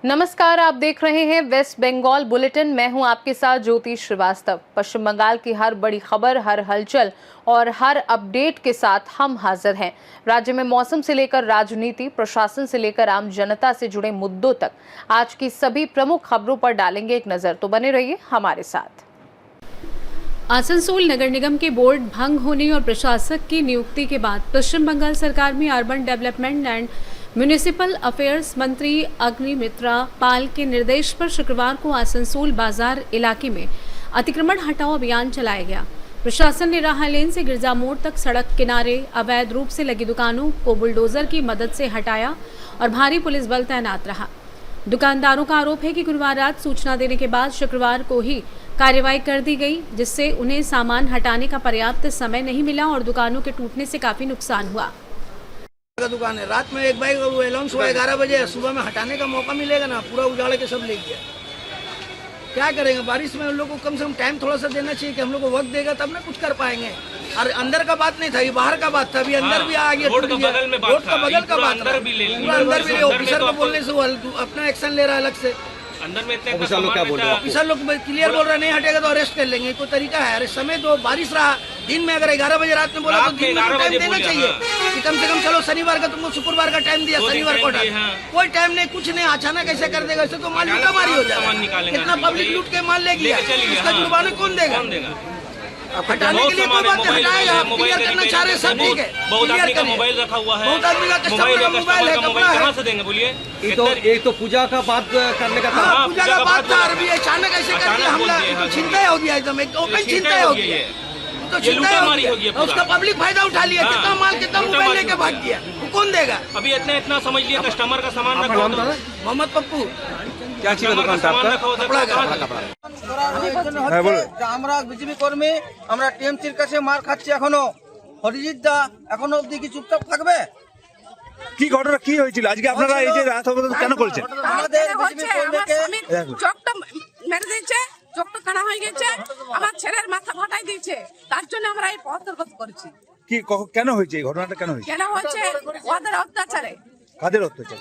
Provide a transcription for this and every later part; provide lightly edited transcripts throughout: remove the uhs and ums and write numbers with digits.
नमस्कार, आप देख रहे हैं वेस्ट बंगाल बुलेटिन। मैं हूं आपके साथ ज्योति श्रीवास्तव। पश्चिम बंगाल की हर बड़ी खबर, हर हलचल और हर अपडेट के साथ हम हाजिर हैं। राज्य में मौसम से लेकर राजनीति, प्रशासन से लेकर आम जनता से जुड़े मुद्दों तक आज की सभी प्रमुख खबरों पर डालेंगे एक नजर, तो बने रहिए हमारे साथ। आसनसोल नगर निगम के बोर्ड भंग होने और प्रशासक की नियुक्ति के बाद पश्चिम बंगाल सरकार में urban development and municipal affairs मंत्री अग्निमित्रा पाल के निर्देश पर शुक्रवार को आसनसोल बाजार इलाके में अतिक्रमण हटाओ अभियान चलाया गया। प्रशासन ने राह लेन से गिरजा मोड़ तक सड़क किनारे अवैध रूप से लगी दुकानों को बुलडोजर की मदद से हटाया और भारी पुलिस बल तैनात रहा। दुकानदारों का आरोप है कि गुरुवार रात सूचना देने के बाद शुक्रवार को ही कार्रवाई कर दी गई, जिससे उन्हें सामान हटाने का पर्याप्त समय नहीं मिला और दुकानों के टूटने से काफी नुकसान हुआ। का दुकान है, रात में एक बाइक अलाउंस हुआ 11 बजे, सुबह में हटाने का मौका मिलेगा ना, पूरा उजाड़ के सब ले गया। क्या करेंगे? बारिश में उन लोगों को कम से कम टाइम थोड़ा सा देना चाहिए कि हम लोग को वक्त देगा तब ना कुछ कर पाएंगे। और अंदर का बात नहीं था, ये बाहर का बात था। अभी अंदर भी आ गया, रोड का बगल का बात था, अंदर भी ले। ऑफिसर को बोलने से वो अपना एक्शन ले रहा है अलग से। अंदर में इतने ऑफिसर लोग क्या बोल रहे हैं? ऑफिसर लोग क्लियर बोल रहे हैं, नहीं हटेगा तो अरेस्ट कर लेंगे। कोई तरीका है? अरे समय तो बारिश रहा, दिन में अगर 11 बजे रात में बोला तो दिन में टाइम देना चाहिए कि कम से कम चलो शनिवार का तुमको शुक्रवार का टाइम दिया, शनिवार को कोई टाइम नहीं, कुछ नहीं, अचानक ऐसे कर देगा। ऐसे तो माल लूटामारी हो जाएगा। कितना पब्लिक लूट के माल ले गया, इसका जुर्माना कौन देगा? हटाने के लिए कोई बात नहीं, हटाएगा। क्लियर करना चाह रहे सब ठीक है। बहुत आदमी का मोबाइल रखा हुआ है, बहुत आदमी का कस्टमर का मोबाइल है, कहाँ से देंगे बोलिए? एक तो पूजा का बात करने का था, पूजा का बात था, अभी अचानक ऐसे करके हमला चिंता हो गया, एकदम ओपन चिंता हो गई है। तो चिंता हो गई, उसका पब्लिक फायदा उठा लिया। कितना माल, कितना मोबाइल लेके भाग गया, वो कौन देगा? अभी इतना समझ लिया, कस्टमर का सामान रखा। मोहम्मद पप्पू, क्या चीज दुकान था आपका? আমরা বিজেপি কর্মী, আমরা টিএমসির কাছে মার খাচ্ছি এখনো। হরিজিৎ দা এখনো অবধি কি চুপচাপ থাকবে? কি ঘটনা কি হয়েছিল আজকে? আপনারা এই যে রাত অবরোধ কেন করেছেন? আমাদের বিজেপি কর্মীকে চোখটা মেরে দিয়েছে, চোখটা কানা হয়ে গেছে, আমার ছেলের মাথা ফাটাই দিয়েছে। তার জন্য আমরা এই পথ করেছি। কি কেন হয়েছে এই ঘটনাটা? কেন হয়েছে? কেন হচ্ছে? ওদের অত্যাচারে। কাদের অত্যাচার?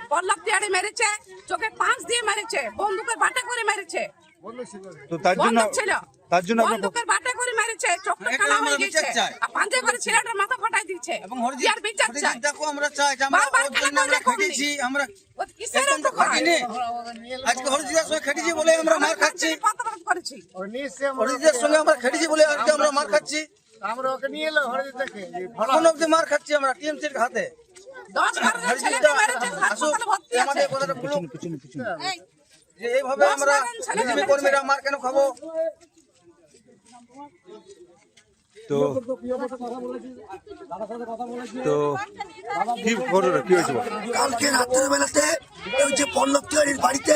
পল্লব তিয়াড়ি মেরেছে, চোখে পাঁচ দিয়ে মেরেছে, বন্দুকের বাটা করে মেরেছে। তো তার জন্য বন্দুকের বাটা করে মেরেছে, চোখটা কানা হয়ে গেছে, আর পাঁচে করে ছেলেটার মাথা ফাটাই দিচ্ছে। এবং হরিজিৎ দাকে আমরা চাই যে আমরা ওর জন্য আমরা খেটেছি, আমরা একদম তো খাটিনি। আজকে হরিজিতের সঙ্গে খেটেছি বলে আমরা মার খাচ্ছি। হরিজিতের সঙ্গে আমরা খেটেছি বলে আজকে আমরা মার খাচ্ছি। আমরা ওকে নিয়ে এলো হরিজিৎকে, এখন অবধি মার খাচ্ছি আমরা টিএমসির হাতে। আমাদের কথাটা বলুন যে এইভাবে আমরা বিজেপি কর্মীরা মার কেন খাবো? তো কি ঘটনা কি হয়েছে? কালকে রাতের বেলাতে ওই যে পল্লব তিওয়ারির বাড়িতে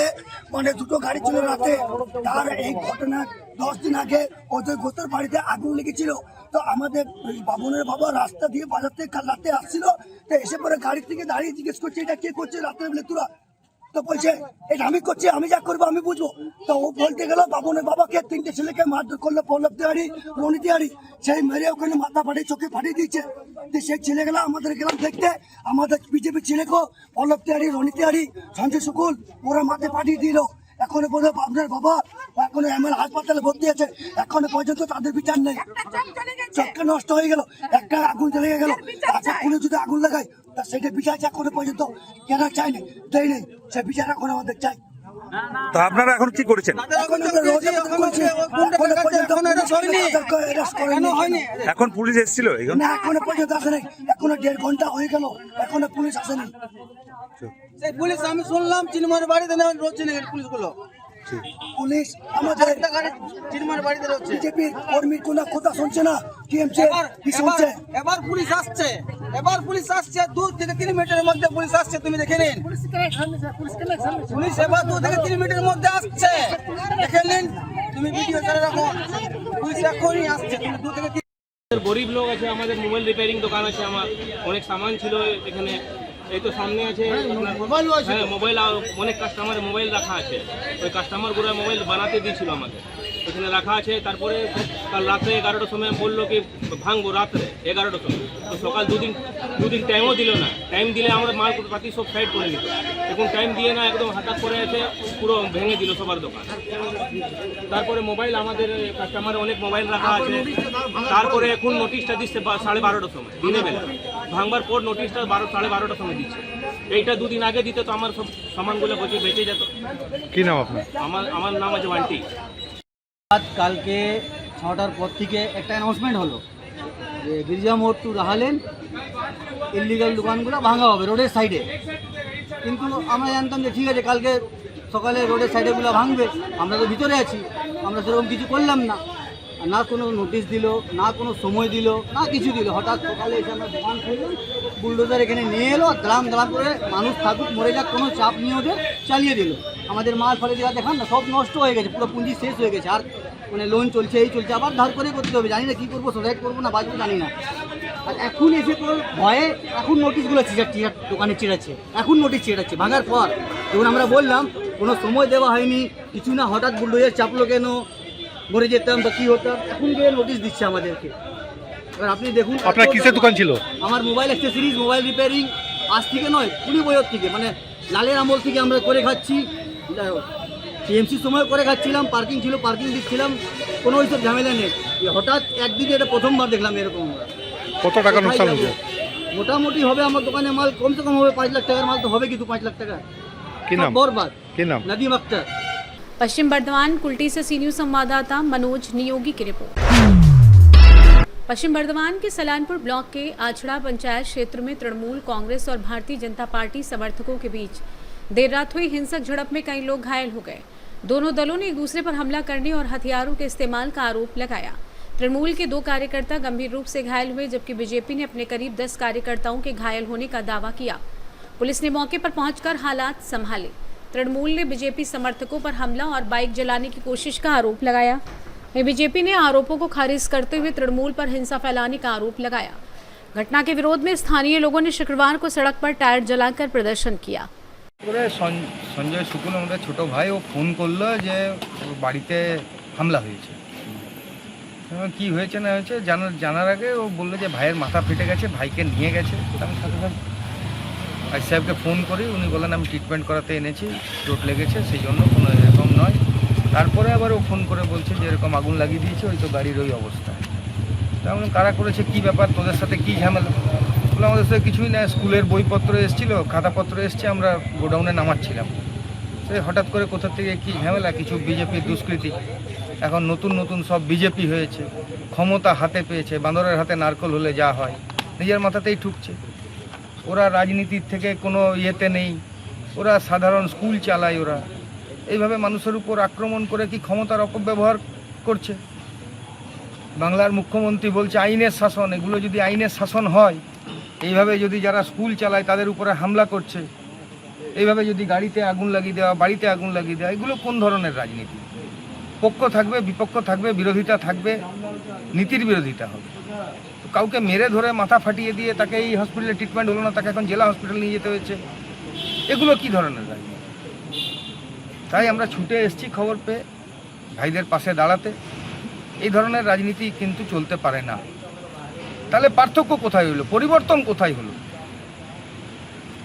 মানে দুটো গাড়ি ছিল রাতে, তার এই ঘটনা 10 দিন আগে ওদের গোতের বাড়িতে আগুন লেগেছিল। তো আমাদের বাবনের বাবা রাস্তা দিয়ে বাজার থেকে কাল রাতে আসছিল, তো এসে পরে গাড়ি থেকে দাঁড়িয়ে জিজ্ঞেস করছে এটা কে করছে রাতের বেলা তোরা? তো বলছে এটা আমি করছি, আমি যা করবো আমি বুঝবো। তো ও বলতে গেল বাবনের বাবাকে 3টে ছেলেকে মারধর করলো, পল্লব তিওয়ারি, রনি তিওয়ারি, সেই মেরে ওখানে মাথা ফাটিয়ে চোখে ফাটিয়ে দিচ্ছে। তো সেই ছেলেগুলো আমাদের গেলাম দেখতে, আমাদের বিজেপি ছেলেকে পল্লব তিওয়ারি, রনি তিওয়ারি, সঞ্জয় শুকুল ওরা মাথায় পাঠিয়ে দিল। এখনো পর্যন্ত আপনার বাবা এখনো এমএল হাসপাতালে ভর্তি আছে, এখনো পর্যন্ত তাদের বিচার নেই। চোখটা নষ্ট হয়ে গেল, একটা আগুন জ্বলে গেল, আচ্ছা কোনো যদি আগুন লাগায় তা সেটা বিচার এখনো পর্যন্ত কেন চাইনি, দেয় নেই, সে বিচার এখন আমাদের চাই। তো আপনারা এখন কি করেছেন? এখন পুলিশ এসেছিল? না এখনো পর্যন্ত আসে নাই, এখনো 1.5 ঘন্টা হয়ে গেল, এখনো পুলিশ আসেনি। সেই পুলিশ আমি শুনলাম চিনময়ের বাড়িতে নেই, রোজ পুলিশগুলো পুলিশ আমাদের চিনময়ের বাড়িতে রয়েছে। বিজেপির কর্মীর কোনো কথা শুনছে না, টিএমসি কি শুনছে? এবার পুলিশ আসছে, এবার পুলিশ আসছে 2 থেকে 3 মিনিটের মধ্যে পুলিশ আসছে, তুমি দেখে নিন। পুলিশ এবার 2 থেকে 3 মিনিটের মধ্যে আসছে, দেখে নিন, তুমি ভিডিও চালিয়ে রাখো। পুলিশ এখনই আসছে, তুমি 2 থেকে 3। গরিব লোক আছে, আমাদের মোবাইল রিপেয়ারিং দোকান আছে, আমার অনেক সামান ছিল এখানে। এই তো সামনে আছে মোবাইল, মোবাইল অনেক কাস্টমারের মোবাইল রাখা আছে, ওই কাস্টমারগুলো মোবাইল বানাতে দিয়েছিল আমাকে। এখানে রাখা আছে। তারপরে কাল রাত্রে 11টার সময় বললো কি ভাঙবো, রাত্রে 11টার সময়। তো সকাল দুদিন টাইমও দিল না। টাইম দিলে আমরা মাল পাতি সব সাইড করে নিত। এখন টাইম দিয়ে না, একদম হঠাৎ করে আছে, পুরো ভেঙে দিল সবার দোকান। তারপরে মোবাইল, আমাদের কাস্টমারে অনেক মোবাইল রাখা আছে। তারপরে এখন নোটিশটা দিচ্ছে 12:30টার সময় দিনের বেলা। ভাঙবার পর নোটিশটা 12:30টার সময় দিচ্ছে। এইটা দুদিন আগে দিতে তো আমার সব সামানগুলো বেঁচে যেত। কি নাম আপনার? আমার নাম আছে ওয়ান্টি। আজ কালকে 6টার পর থেকে একটা অ্যানাউন্সমেন্ট হলো যে বিরজা মোড় টু রাহালেন ইলিগাল দোকানগুলো ভাঙা হবে রোডের সাইডে। কিন্তু আমরা জানতাম যে ঠিক আছে কালকে সকালে রোডের সাইডেগুলো ভাঙবে, আমরা তো ভিতরে আছি, আমরা সেরকম কিছু করলাম না। আর না কোনো নোটিশ দিল, না কোনো সময় দিল, না কিছু দিল। হঠাৎ সকালে এসে আমরা দোকান খুললাম, বুলডোজার এখানে নিয়ে এলো, দাঁড়াম করে মানুষ থাকুক মরে যাক কোনো চাপ নিয়ে ওদের চালিয়ে দিল। আমাদের মাল ফলে দেওয়া দেখান না, সব নষ্ট হয়ে গেছে, পুরো পুঁজি শেষ হয়ে গেছে। আর মানে লোন চলছে, এই চলছে, আবার ধার করে করতে হবে। জানি না কী করবো, সোসাইড করবো না বাঁচবো জানি না। আর এখন এসে তোর ভয়ে এখন নোটিশগুলো দোকানে চিড়াচ্ছে, এখন নোটিশ চিড়াচ্ছে ভাঙার পর। যখন আমরা বললাম কোনো সময় দেওয়া হয়নি, কিছু না, হঠাৎ বুলডোজার চাপলো কেন, মরে যেতাম বা কী হতাম, এখন গিয়ে নোটিশ দিচ্ছে আমাদেরকে। এবার আপনি দেখুন আপনার কিসের দোকান ছিল? আমার মোবাইল অ্যাক্সেসরিজ, মোবাইল রিপেয়ারিং। আজ থেকে নয়, 20 বছর থেকে, মানে লালের আমল থেকে আমরা করে খাচ্ছি। টিএমসির সময় করে খাচ্ছিলাম, পার্কিং ছিল, পার্কিং দিচ্ছিলাম, কোনো ওইসব ঝামেলা নেই। হঠাৎ একদিনে এটা প্রথমবার দেখলাম এরকম। আমরা কত টাকা নুকসান হয়েছে? মোটামুটি হবে আমার দোকানে মাল কমসে কম হবে 5 লাখ টাকার মাল তো হবে, কিন্তু 5 লাখ টাকা কি নাম? বরবাদ। কি নাম? नदीम अख्तर। पश्चिम बर्धमान कुल्टी से सी न्यूज संवाददाता मनोज नियोगी की रिपोर्ट। पश्चिम बर्धमान के सलानपुर ब्लॉक के आछड़ा पंचायत क्षेत्र में तृणमूल कांग्रेस और भारतीय जनता पार्टी समर्थकों के बीच देर रात हुई हिंसक झड़प में कई लोग घायल हो गए। दोनों दलों ने एक दूसरे पर हमला करने और हथियारों के इस्तेमाल का आरोप लगाया। तृणमूल के 2 कार्यकर्ता गंभीर रूप से घायल हुए, जबकि बीजेपी ने अपने करीब 10 कार्यकर्ताओं के घायल होने का दावा किया। पुलिस ने मौके पर पहुंचकर हालात संभाले। तृणमूल ने बीजेपी समर्थकों पर हमला और बाइक जलाने की कोशिश का आरोप लगाया। बीजेपी ने आरोपों को खारिज करते हुए तृणमूल पर हिंसा फैलाने का आरोप लगाया। घटना के विरोध में स्थानीय लोगों ने शुक्रवार को सड़क पर टायर जलाकर प्रदर्शन किया। সঞ্জয় শুকুন আমাদের ছোট ভাই, ও ফোন করলো যে ওর বাড়িতে হামলা হয়েছে। কি হয়েছে না হয়েছে জানার আগে ও বললো যে ভাইয়ের মাথা ফেটে গেছে, ভাইকে নিয়ে গেছে। আমি সাথে সাথে আই সাহেবকে ফোন করি, উনি বললেন আমি ট্রিটমেন্ট করাতে এনেছি, চোট লেগেছে, সেই জন্য কোনো এরকম নয়। তারপরে আবার ও ফোন করে বলছে যে এরকম আগুন লাগিয়ে দিয়েছে, ওই তো গাড়ির ওই অবস্থা। তেমন কারা করেছে, কী ব্যাপার, তোদের সাথে কী ঝামেলা? বলে আমাদের সাথে কিছুই না, স্কুলের বইপত্র এসেছিলো, খাতাপত্র এসছে, আমরা গোডাউনে নামাচ্ছিলাম। সে হঠাৎ করে কোথা থেকে কী ঝামেলা, কিছু বিজেপির দুষ্কৃতী, এখন নতুন সব বিজেপি হয়েছে, ক্ষমতা হাতে পেয়েছে, বাঁদরের হাতে নারকল হলে যা হয় নিজের মাথাতেই ঠুকছে। ওরা রাজনীতির থেকে কোনো ইয়েতে নেই, ওরা সাধারণ স্কুল চালায়। ওরা এইভাবে মানুষের উপর আক্রমণ করে কি ক্ষমতার অপব্যবহার করছে। বাংলার মুখ্যমন্ত্রী বলছে আইনের শাসন, এগুলো যদি আইনের শাসন হয়, এইভাবে যদি যারা স্কুল চালায় তাদের উপরে হামলা করছে, এইভাবে যদি গাড়িতে আগুন লাগিয়ে দেওয়া, বাড়িতে আগুন লাগিয়ে দেওয়া, এগুলো কোন ধরনের রাজনীতি? পক্ষ থাকবে, বিপক্ষ থাকবে, বিরোধিতা থাকবে, নীতির বিরোধিতা হবে। কাউকে মেরে ধরে মাথা ফাটিয়ে দিয়ে তাকে এই হসপিটালে ট্রিটমেন্ট হলো না, তাকে এখন জেলা হসপিটাল নিয়ে যেতে হয়েছে, এগুলো কি ধরনের রাজনীতি? তাই আমরা ছুটে এসেছি খবর পেয়ে ভাইদের পাশে দাঁড়াতে। এই ধরনের রাজনীতি কিন্তু চলতে পারে না। তাহলে পার্থক্য কোথায় হলো, পরিবর্তন কোথায় হলো?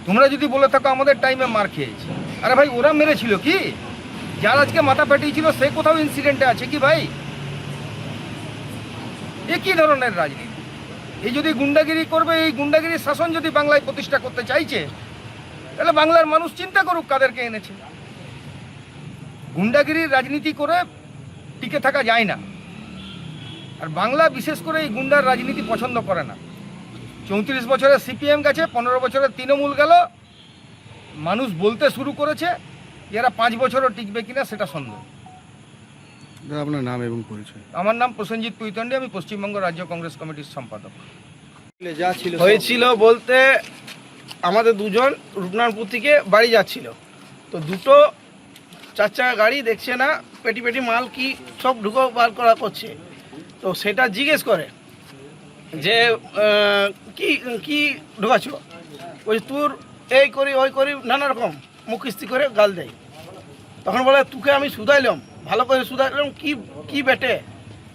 তোমরা যদি বলে থাকো আমাদের টাইমে মার খেয়েছি, আরে ভাই ওরা মেরেছিল কি? যার আজকে মাথা ফাটিয়েছিল সে কোথাও ইনসিডেন্টে আছে কি ভাই? এ কি ধরনের রাজনীতি? এই যদি গুন্ডাগিরি করবে, এই গুন্ডাগিরির শাসন যদি বাংলায় প্রতিষ্ঠা করতে চাইছে, তাহলে বাংলার মানুষ চিন্তা করুক কাদেরকে এনেছে। গুন্ডাগিরির রাজনীতি করে টিকে থাকা যায় না। আর বাংলা বিশেষ করে এই গুন্ডার রাজনীতি পছন্দ করে না। 34 বছরে সিপিএম গেছে, 15 বছরে তৃণমূল গেল, মানুষ বলতে শুরু করেছে এরা 5 বছরও টিকবে কিনা সেটা সন্দেহ। আপনার নাম এবং পরিচয়? আমার নাম প্রসেনজিৎ পুইতন্ডি, আমি পশ্চিমবঙ্গ রাজ্য কংগ্রেস কমিটির সম্পাদক। হয়েছিল বলতে আমাদের দুজন রূপনারায়ণপুর থেকে বাড়ি যাচ্ছিল, তো দুটো 4 চাকা গাড়ি দেখছে না, পেটি পেটি মাল কি সব ঢুকো বার করা করছে। তো সেটা জিজ্ঞেস করে যে কি কি ঢুকাচ্ছ, ওই তোর এই করি ওই করি নানা রকম মুখিস্তি করে গাল দেয়। তখন বলে তোকে আমি শুধাইলাম, ভালো করে শুধাইলাম কি কি বেটে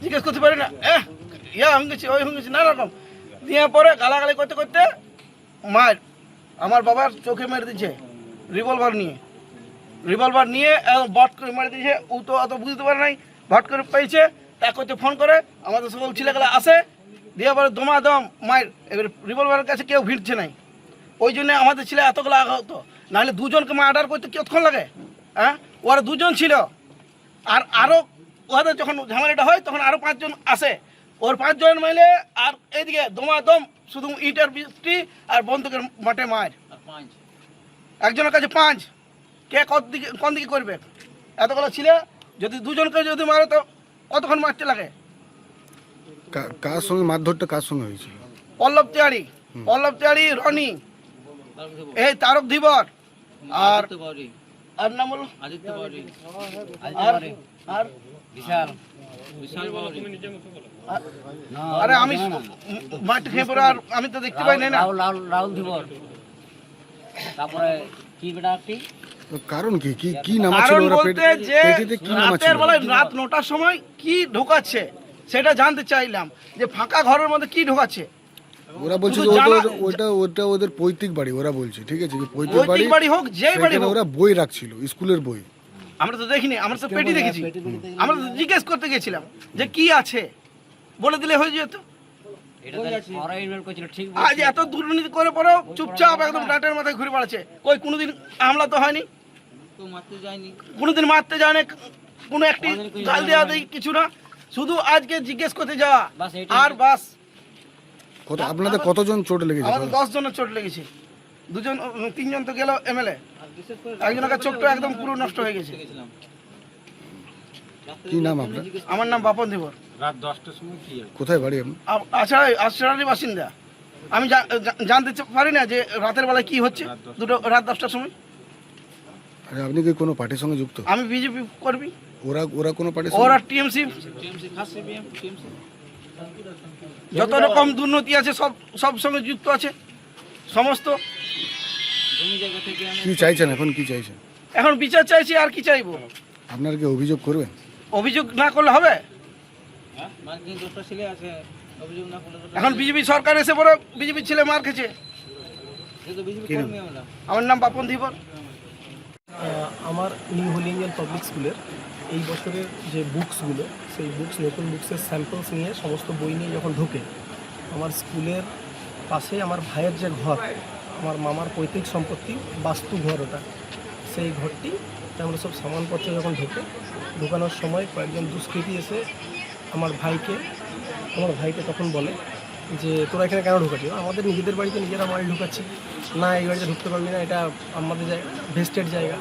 জিজ্ঞেস করতে পারি না ইয়া হয়ে গেছি ওই হয়ে গেছি নানা রকম দিয়ে পরে গালাগালি করতে করতে মার আমার বাবার চোখে মেরে দিচ্ছে রিভলভার নিয়ে বট করে মেরে দিয়েছে। ও তো অত বুঝতে পারে নাই, ভট করে পেয়েছে, তা করতে ফোন করে আমাদের সকল ছেলেগুলো আসে, দিয়ে পরে দমাদম মায়ের এবার রিভলভারের কাছে কেউ ভিড়ছে নাই। ওই জন্য আমাদের ছেলে এতগুলো আহত, নাহলে দুজনকে মার্ডার করতে কতক্ষণ লাগে? হ্যাঁ, ওরা দুজন ছিল, আর আরও ওদের যখন ঝামেলাটা হয় তখন আরও 5 জন আসে, ওর 5 জন মিলে আর এইদিকে দমাদম শুধু ইটের বৃষ্টি আর বন্দুকের মাঠে মার। একজনের কাছে 5, কে কোন দিকে করবে? এতগুলো ছিল, যদি দুজনকে যদি মারে তো কতক্ষণ মারতে লাগে? কার সঙ্গে মারধরটা কার সঙ্গে হয়েছিল? পল্লব তিয়াড়ি, রনি, এই তারক ধীবর, আর নাম বলো আর আরে আমি মাঠ খেয়ে পড়ে আর আমি তো দেখতে পাই না। রাহুল ধীবর, তারপরে কি বেটা একটি কারণ কি কি কি নামাচ্ছিল ওরা? বলতে যে রাতের বেলায় রাত 9টার সময় কি ঢোকাচ্ছে সেটা জানতে চাইলাম, যে ফাঁকা ঘরের মধ্যে কি ঢোকাচ্ছে। ওরা বলছে যে ওটা ওদের পৈতৃক বাড়ি, ওরা বলছে ঠিক আছে যে পৈতৃক বাড়ি হোক যেই বাড়ি হোক, ওরা বই রাখছিল, স্কুলের বই। আমরা তো দেখিনি, আমরা তো পেটি দেখেছি, আমরা তো জিজ্ঞেস করতে গেছিলাম যে কি আছে, বলে দিলে হয়ে যেত। আজ এত দুর্নীতি করে পরেও চুপচাপ একদম ডাটের মাথায় ঘুরে বেড়াচ্ছে। কই কোনোদিন হামলা তো হয়নি, কোনোদিন মারতে যায়নি, কোনো একটি গাল দেওয়া দেয় কিছু না, শুধু আজকে জিজ্ঞেস করতে যাওয়া আর বাস। আপনাদের কতজন চোট লেগেছে? আমাদের 10 জনের চোট লেগেছে, 3 জন তো গেল এমএলএ, একজনের চোখটা একদম পুরো নষ্ট হয়ে গেছে। কি নাম আপনার? আমার নাম বাপন ধীবর। রাত 10টার সময় কি কোথায় বাড়ি আপনি? আশরাফি বাসিন্দা। আমি জানতে পারি না যে রাতের বেলায় কি হচ্ছে, রাত 10টার সময়। আপনি কি কোনো পার্টির সঙ্গে যুক্ত? আমি বিজেপি কর্মী। ওরা কোনো পার্টি? ওরা টিএমসি, যত রকম দুর্নীতি আছে সব সঙ্গে যুক্ত আছে সমস্ত। কি চাইছেন এখন? কি চাইছেন এখন? বিচার চাইছি, আর কি চাইবো? আপনার কি অভিযোগ করবেন? অভিযোগ না করলে হবে? এখন বিজেপি সরকার এসে পরে বিজেপির ছেলে মার খেছে। আমার নাম বাপন ধীবর। আমার নিউ হোলি এঞ্জেল পাবলিক স্কুলের এই বছরের যে বুকসগুলো, সেই নতুন বুকসের স্যাম্পলস নিয়ে সমস্ত বই নিয়ে যখন ঢোকে, আমার স্কুলের পাশে আমার ভাইয়ের যে ঘর, আমার মামার পৈতৃক সম্পত্তি, বাস্তু ঘর ওটা, সেই ঘরটি আমরা সব সামানপত্র যখন ঢোকানোর সময় কয়েকজন দুষ্কৃতী এসে আমার ভাইকে তখন বলে যে তোরা এখানে কেন ঢুকাচ্ছি? আমাদের নিজেদের বাড়িতে নিজেরা মাল ঢুকাচ্ছি না, এই বাড়িতে ঢুকতে পারবি না, এটা আমাদের জায়গা, ভেস্টেড জায়গা।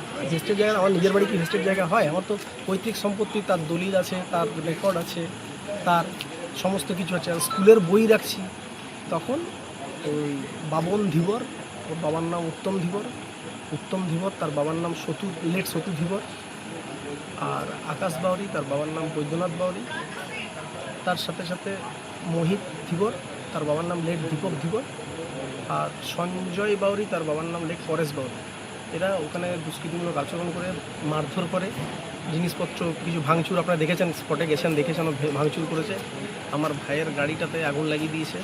আমার নিজের বাড়ি কি ভেস্টেড জায়গা হয়? আমার তো পৈতৃক সম্পত্তি, তার দলিল আছে, তার রেকর্ড আছে, তার সমস্ত কিছু আছে, স্কুলের বই রাখছি। তখন ওই বাবন ধীবর, ওর বাবার নাম উত্তম ধীবর, তার বাবার নাম লেট সতু ধীবর, আর আকাশ বাউরি, তার বাবার নাম বৈদ্যনাথ বাউরি, তার সাথে সাথে মোহিত ধীবর, তার বাবার নাম লেট দীপক ধীবর, আর সঞ্জয় বাউরি, তার বাবার নাম লেট পরেশ বাউরি। এরা ওখানে দুষ্কৃতিমূলক আচরণ করে, মারধর করে, জিনিসপত্র কিছু ভাঙচুর, আপনারা দেখেছেন, স্পটে দেখেছেন ভাঙচুর করেছে। আমার ভাইয়ের গাড়িটাতে আগুন লাগিয়ে দিয়েছে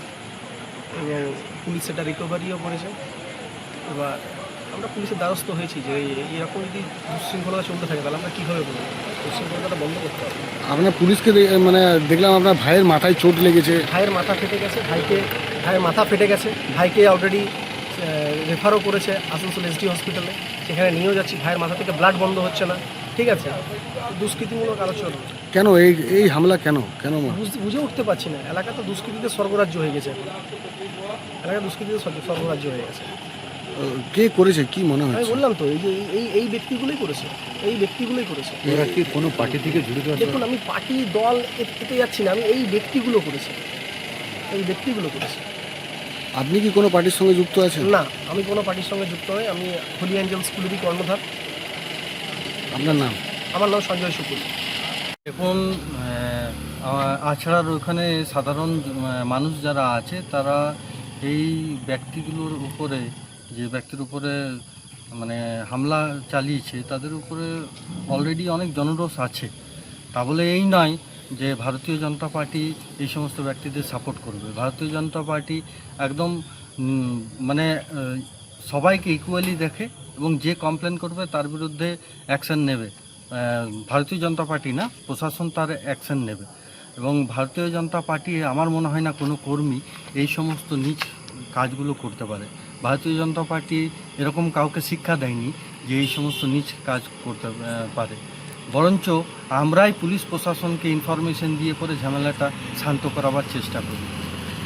এবং পুলিশ সেটা রিকভারিও করেছে। এবার আমরা পুলিশের দ্বারস্থ হয়েছি যে এরকম যদি দুশৃঙ্খলতা চলতে থাকে তাহলে আমরা কীভাবে করবো? দুশৃঙ্খলতাটা বন্ধ করতে হবে। আপনার পুলিশকে মানে দেখলাম আপনার ভাইয়ের মাথায় চোট লেগেছে। ভাইয়ের মাথা ফেটে গেছে, ভাইয়ের মাথা ফেটে গেছে, ভাইকে অলরেডি রেফারও করেছে আসানসোল এসডি হসপিটালে, সেখানে নিয়েও যাচ্ছি। ভাইয়ের মাথা থেকে ব্লাড বন্ধ হচ্ছে না, ঠিক আছে। দুষ্কৃতিমূলক আলোচনা কেন? এই হামলা কেন বুঝে উঠতে পারছি না। এলাকা তো দুষ্কৃতীদের স্বর্গরাজ্য হয়ে গেছে, কে করেছে কি মনে হয়? আমি বললাম তো এই ব্যক্তিগুলোই করেছে, এরা কি কোনো পার্টি থেকে জড়িত আছে? দেখুন, আমি পার্টি দল এতে যাচ্ছি না, আমি এই ব্যক্তিগুলো করেছে। আপনি কি কোনো পার্টির সঙ্গে যুক্ত আছেন? না, আমি কোনো পার্টির সঙ্গে যুক্ত নই, আমি হোলি এঞ্জেল স্কুলেরই কর্ণধার। আপনার নাম? আমার নাম সঞ্জয় শুকুর। এখন আছড়ার ওখানে সাধারণ মানুষ যারা আছে তারা এই ব্যক্তিগুলোর উপরে, যে ব্যক্তির উপরে মানে হামলা চালিয়েছে, তাদের উপরে অলরেডি অনেক জনরোষ আছে। তা বলে এই নয় যে ভারতীয় জনতা পার্টি এই সমস্ত ব্যক্তিদের সাপোর্ট করবে। ভারতীয় জনতা পার্টি একদম মানে সবাইকে ইকুয়ালি দেখে এবং যে কমপ্লেন করবে তার বিরুদ্ধে অ্যাকশন নেবে। ভারতীয় জনতা পার্টি না, প্রশাসন তার অ্যাকশন নেবে। এবং ভারতীয় জনতা পার্টি আমার মনে হয় না কোনো কর্মী এই সমস্ত নীচ কাজগুলো করতে পারে। ভারতীয় জনতা পার্টি এরকম কাউকে শিক্ষা দেয়নি যে এই সমস্ত নীচ কাজ করতে পারে। বরঞ্চ আমরাই পুলিশ প্রশাসনকে ইনফরমেশন দিয়ে পরে ঝামেলাটা শান্ত করাবার চেষ্টা করি।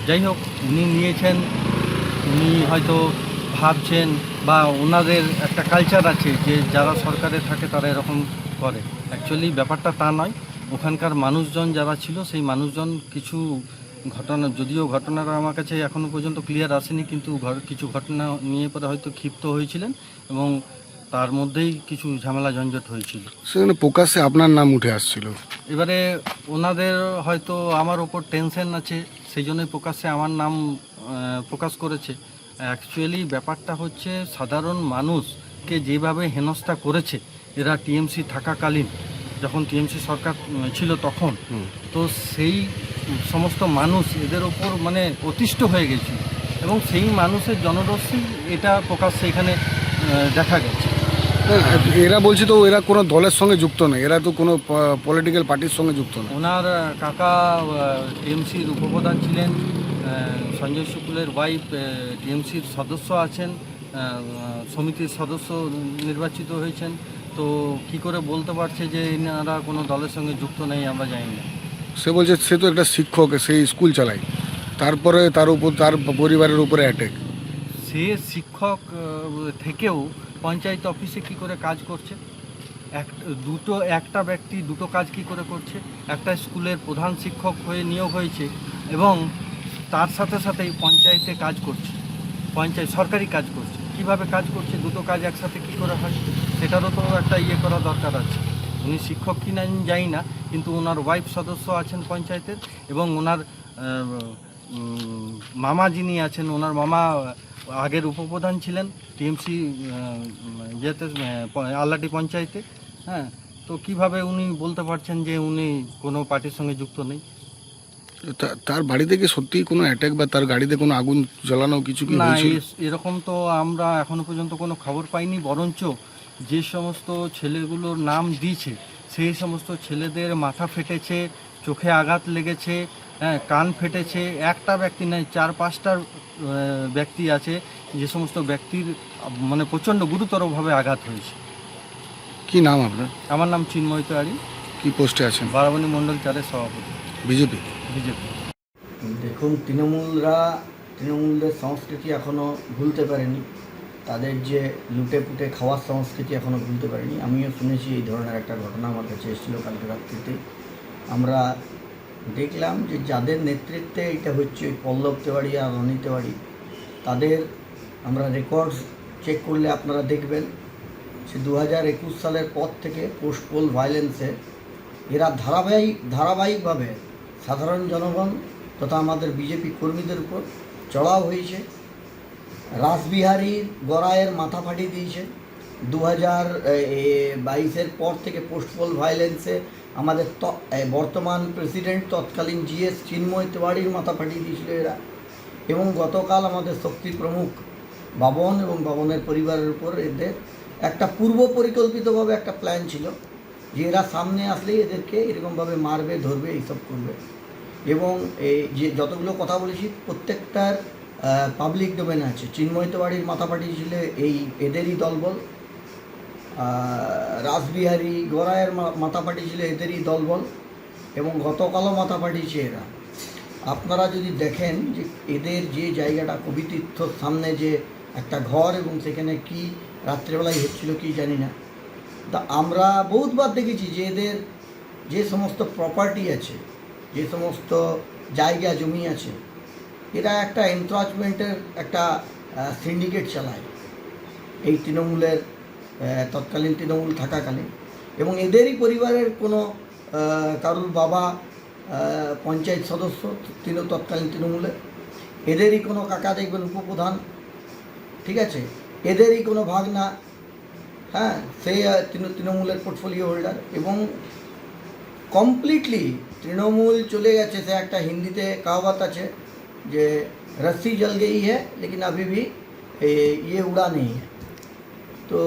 যাই হোক, উনি নিয়েছেন, উনি হয়তো ভাবছেন বা ওনাদের একটা কালচার আছে যে যারা সরকারে থাকে তারা এরকম করে। অ্যাকচুয়ালি ব্যাপারটা তা নয়। ওখানকার মানুষজন যারা ছিল সেই মানুষজন কিছু ঘটনা, যদিও ঘটনাটা আমার কাছে এখনও পর্যন্ত ক্লিয়ার আসেনি, কিন্তু কিছু ঘটনা নিয়ে পরে হয়তো ক্ষিপ্ত হয়েছিলেন এবং তার মধ্যেই কিছু ঝামেলা ঝঞ্ঝট হয়েছিল। সেখানে প্রকাশ্যে আপনার নাম উঠে আসছিল। এবারে ওনাদের হয়তো আমার ওপর টেনশন আছে, সেই জন্যই প্রকাশ্যে আমার নাম প্রকাশ করেছে। অ্যাকচুয়ালি ব্যাপারটা হচ্ছে সাধারণ মানুষকে যেভাবে হেনস্থা করেছে এরা টিএমসি থাকাকালীন, যখন টিএমসি সরকার ছিল তখন, তো সেই সমস্ত মানুষ এদের ওপর মানে অতিষ্ঠ হয়ে গেছিল এবং সেই মানুষের জনরোষই এটা প্রকাশ্যে এখানে দেখা গেছে। এরা বলছে তো এরা কোনো দলের সঙ্গে যুক্ত নয়, এরা তো কোনো পলিটিক্যাল পার্টির সঙ্গে যুক্ত নয়। ওনার কাকা টিএমসির উপপ্রধান ছিলেন, সঞ্জয় শুক্লের ওয়াইফ টিএমসির সদস্য আছেন, সমিতির সদস্য নির্বাচিত হয়েছেন। তো কি করে বলতে পারছে যে এনারা কোনো দলের সঙ্গে যুক্ত নেই, আমরা জানি না। সে বলছে সে তো একটা শিক্ষক, সেই স্কুল চালায়, তারপরে তার উপর তার পরিবারের উপরে অ্যাটাক। সে শিক্ষক থেকেও পঞ্চায়েত অফিসে কি করে কাজ করছে? একটা ব্যক্তি দুটো কাজ কি করে করছে? একটা স্কুলের প্রধান শিক্ষক হয়ে নিয়োগ হয়েছে এবং তার সাথে সাথেই পঞ্চায়েতে কাজ করছে, সরকারি কাজ করছে। কিভাবে কাজ করছে? দুটো কাজ একসাথে কি করে হয়? সেটারও তো একটা করা দরকার আছে। উনি শিক্ষক কি না জানি না, কিন্তু ওনার ওয়াইফ সদস্য আছেন পঞ্চায়েতের এবং ওনার মামা যিনি আছেন, ওনার মামা আগের উপপ্রধান ছিলেন টিএমসি ইয়েতে, আল্লাটি পঞ্চায়েতে। হ্যাঁ, তো কিভাবে উনি বলতে পারছেন যে উনি কোনো পার্টির সঙ্গে যুক্ত নেই? তার বাড়িতে কি সত্যিই কোনো অ্যাটাক বা তার গাড়িতে কোনো আগুন জ্বালানো কিছু কি না, হয়েছিল? এরকম তো আমরা এখনো পর্যন্ত কোনো খবর পাইনি। বরঞ্চ যে সমস্ত ছেলেগুলোর নাম দিয়েছে সেই সমস্ত ছেলেদের মাথা ফেটেছে, চোখে আঘাত লেগেছে, হ্যাঁ, কান ফেটেছে। একটা ব্যক্তি নয়, 4-5টা ব্যক্তি আছে যে সমস্ত ব্যক্তির মানে প্রচণ্ড গুরুতরভাবে আঘাত হয়েছে। কি নাম আপনার? আমার নাম চিন্ময় তেওয়ারি, কি পোস্টে আছেন? বারাবণী মণ্ডল 4-এর সভাপতি, বিজেপি। দেখুন, তৃণমূলদের সংস্কৃতি এখনও ভুলতে পারেনি, তাদের যে লুটে পুটে খাওয়ার সংস্কৃতি এখনও ভুলতে পারেনি। আমিও শুনেছি এই ধরনের একটা ঘটনা আমার কাছে এসেছিলো কালকে রাত্রিতে। আমরা দেখলাম যে যাদের নেতৃত্বে এটা হচ্ছে, ওই পল্লব তেওয়ারি আর রনি তেওয়ারি, তাদের আমরা রেকর্ডস চেক করলে আপনারা দেখবেন সে 2021 সালের পর থেকে পোস্ট পোল ভায়োলেন্সে এরা ধারাবাহিকভাবে সাধারণ জনগণ তথা আমাদের বিজেপি কর্মীদের উপর চড়াও হয়েছে। রাসবিহারীর গড়াইয়ের মাথা ফাটিয়ে দিয়েছে। 2022-এর পর থেকে পোস্ট পোল ভায়োলেন্সে আমাদের বর্তমান প্রেসিডেন্ট তৎকালীন জিএস চিন্ময় তেওয়ারির মাথা ফাটিয়ে দিয়েছিল এরা। এবং গতকাল আমাদের শক্তির প্রমুখ বাবন এবং বাবনের পরিবারের উপর এদের একটা পূর্ব পরিকল্পিতভাবে একটা প্ল্যান ছিল যে এরা সামনে আসলেই এদেরকে এরকমভাবে মারবে, ধরবে, এইসব করবে। এবং এই যে যতগুলো কথা বলেছি প্রত্যেকটার পাবলিক ডোমেনে আছে। চিন্ময় তেওয়ারির মাথা ফাটিয়েছিল এদেরই দলবল, রাসবিহারী গড়াইয়ের মাথা ফাটিয়েছিল এদেরই দলবল, এবং গতকালও মাথা ফাটিয়েছে এরা। আপনারা যদি দেখেন যে এদের যে জায়গাটা কবিতীর্থর সামনে যে একটা ঘর, এবং সেখানে কি রাত্রেবেলায় হচ্ছিল কি জানি না, তা আমরা বহুতবার দেখেছি যে এদের যে সমস্ত প্রপার্টি আছে, যে সমস্ত জায়গা জমি আছে, এরা একটা এনক্রচমেন্টের একটা সিন্ডিকেট চালায় এই তৃণমূলের, তৎকালীন তৃণমূল থাকাকালীন। এবং এদেরই পরিবারের কোনো কারুর বাবা পঞ্চায়েত সদস্য তৎকালীন তৃণমূলের, এদেরই কোনো কাকা দেখবেন উপপ্রধান, ঠিক আছে, এদেরই কোনো ভাগনা, হ্যাঁ, সেই তৃণমূলের পোর্টফোলিও হোল্ডার। এবং কমপ্লিটলি তৃণমূল চলে গেছে। সে একটা হিন্দিতে কাহাবত আছে যে रस्सी जल गई है लेकिन अभी भी ये उड़ा नहीं है। তো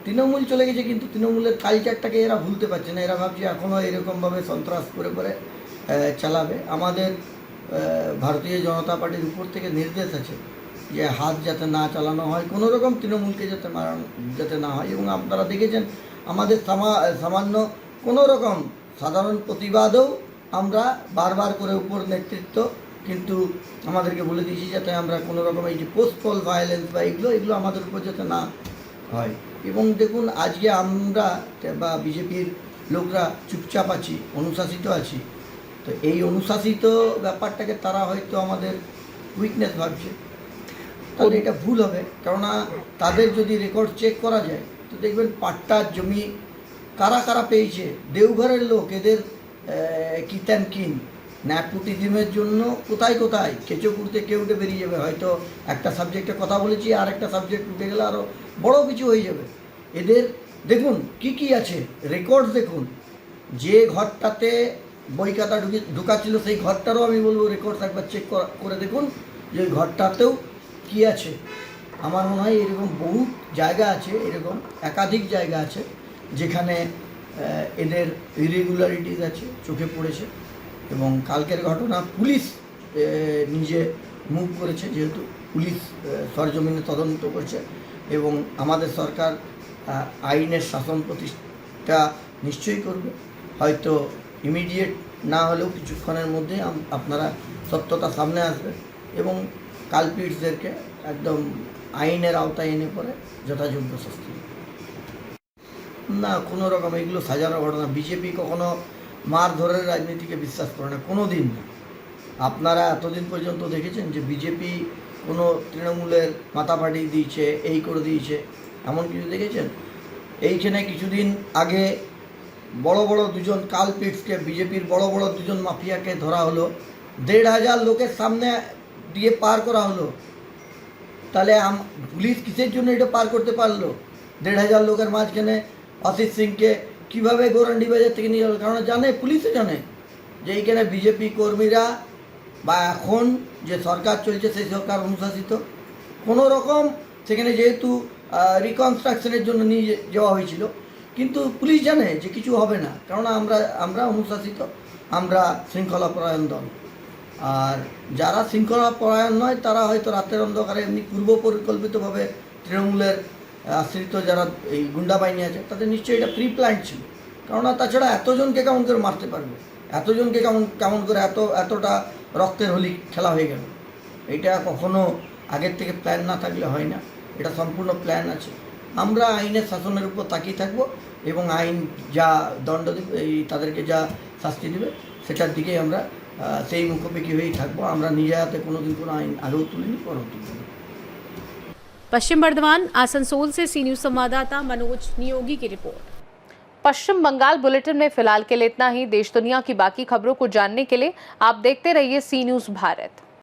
তৃণমূল চলে গেছে, কিন্তু তৃণমূলের কালচারটাকে এরা ভুলতে পারছে না। এরা ভাবছে এখনও এরকমভাবে সন্ত্রাস করে করে চালাবে। আমাদের ভারতীয় জনতা পার্টির উপর থেকে নির্দেশ আছে যে হাত যাতে না চালানো হয়, কোনো রকম তৃণমূলকে যাতে না হয়। এবং আপনারা দেখেছেন আমাদের সামান্য কোনো রকম সাধারণ প্রতিবাদও আমরা বারবার করে উপর নেতৃত্ব কিন্তু আমাদেরকে বলে দিয়েছি যাতে আমরা কোনো রকম এই যে পোস্টপল ভায়োলেন্স বা এগুলো আমাদের উপর যাতে না হয়। এবং দেখুন আজকে আমরা বা বিজেপির লোকরা চুপচাপ আছি, অনুশাসিত আছি। তো এই অনুশাসিত ব্যাপারটাকে তারা হয়তো আমাদের উইকনেস ভাবছে, তাহলে এটা ভুল হবে। কেননা তাদের যদি রেকর্ড চেক করা যায় তো দেখবেন পাট্টার জমি কারা কারা পেয়েছে, দেওঘরের লোক এদের কিতান কিন ন্যাপুটিজমের জন্য কোথায় কোথায় কেঁচো কুড়তে কেউ উঠে বেরিয়ে যাবে। হয়তো একটা সাবজেক্টে কথা বলেছি, আর একটা সাবজেক্ট উঠে গেলে আরও বড় কিছু হয়ে যাবে। এদের দেখুন কি আছে রেকর্ড, দেখুন যে ঘরটাতে বই খাতা ঢুকাচ্ছিল সেই ঘরটারও আমি বলবো রেকর্ড একবার চেক করে দেখুন যে ওই ঘরটাতেও কী আছে। আমার মনে হয় এরকম বহু জায়গা আছে, এরকম একাধিক জায়গা আছে যেখানে এদের ইরেগুলারিটিস আছে, চোখে পড়েছে। এবং কালকের ঘটনা পুলিশ নিজে মুভ করেছে, যেহেতু পুলিশ সরজমিনে তদন্ত করছে এবং আমাদের সরকার আইনের শাসন প্রতিষ্ঠা নিশ্চয়ই করবে। হয়তো ইমিডিয়েট না হলেও কিছুক্ষণের মধ্যে আপনারা সত্যতা সামনে আসবে এবং কালপিটসদেরকে একদম আইনের আওতায় এনে পরে যথাযোগ্য শাস্তি। না, কোনো রকম এগুলো সাজানো ঘটনা। বিজেপি কখনো মারধরের রাজনীতিকে বিশ্বাস করে না, কোনো দিন না। আপনারা এতদিন পর্যন্ত দেখেছেন যে বিজেপি কোনো তৃণমূলের মাথা ফাটিয়ে দিয়েছে, এই করে দিয়েছে, এমন কিছু দেখেছেন? এইখানে কিছুদিন আগে বড় বড় দুজন কালপিটসকে, বিজেপির বড় বড় দুজন মাফিয়াকে ধরা হলো, 1,500 লোকের সামনে দিয়ে পার করা হলো। তাহলে পুলিশ কিসের জন্য এটা পার করতে পারলো? 1,500 লোকের মাঝখানে অসিত সিংকে কীভাবে গৌরান্ডি বাজার থেকে নিয়ে যাবে? কারণ জানে, পুলিশও জানে যে এইখানে বিজেপি কর্মীরা বা এখন যে সরকার চলছে সেই সরকার অনুশাসিত। কোনো রকম সেখানে যেহেতু রিকনস্ট্রাকশনের জন্য নিয়ে যাওয়া হয়েছিল, কিন্তু পুলিশ জানে যে কিছু হবে না, কারণ আমরা অনুশাসিত, আমরা শৃঙ্খলাপরায়ণ দল। আর যারা শৃঙ্খলাপরায়ণ নয় তারা হয়তো রাতের অন্ধকারে এমনি পূর্ব পরিকল্পিতভাবে তৃণমূলের আশ্রিত যারা এই গুন্ডা বাহিনী আছে তাদের নিশ্চয়ই এটা প্রি প্ল্যান ছিল। কেননা তাছাড়া এতজনকে কেমন করে মারতে পারবে, এতজনকে কেমন করে এতটা রক্তের হোলি খেলা হয়ে গেল। এটা কখনো আগের থেকে প্ল্যান না থাকলে হয় না, এটা সম্পূর্ণ প্ল্যান আছে। আমরা আইনের শাসনের উপর তাকিয়ে থাকবো এবং আইন যা দণ্ড দেবে, তাদেরকে যা শাস্তি দেবে সেটার দিকেই আমরা সেই মুখোমুখি হয়েই থাকবো। আমরা নিজে হাতে কোনোদিন কোনো আইন আগেও তুলিনি, পরেও তুলিনি। पश्चिम बर्धमान आसनसोल से सी न्यूज संवाददाता मनोज नियोगी की रिपोर्ट। पश्चिम बंगाल बुलेटिन में फिलहाल के लिए इतना ही। देश दुनिया की बाकी खबरों को जानने के लिए आप देखते रहिए सी न्यूज भारत।